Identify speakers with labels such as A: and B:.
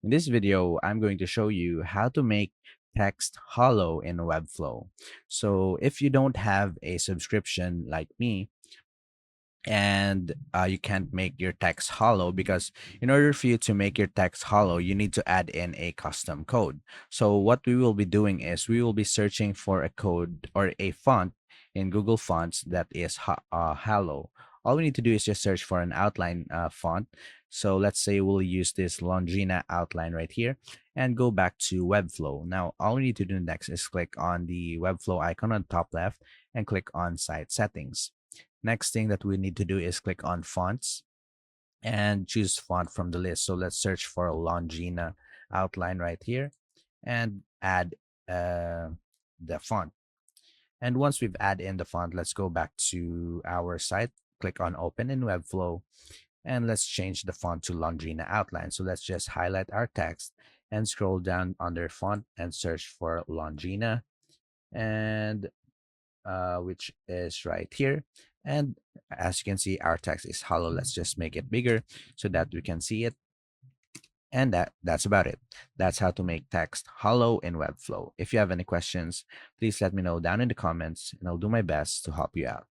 A: In this video, I'm going to show you how to make text hollow in Webflow. So if you don't have a subscription like me, and you can't make your text hollow, because in order for you to make your text hollow, you need to add in a custom code. So what we will be doing is we will be searching for a code or a font in Google Fonts that is hollow. All we need to do is just search for an outline font. So let's say we'll use this Longina outline right here and go back to Webflow. Now all we need to do next is click on the Webflow icon on top left and click on site settings. Next thing that we need to do is click on fonts and choose font from the list. So let's search for Longina outline right here and add the font. And once we've added in the font, let's go back to our site, click on open in Webflow, and let's change the font to Longina outline. So let's just highlight our text and scroll down under font and search for Longina, and which is right here. And as you can see, our text is hollow. Let's just make it bigger so that we can see it. And that's about it. That's how to make text hollow in Webflow. If you have any questions, please let me know down in the comments and I'll do my best to help you out.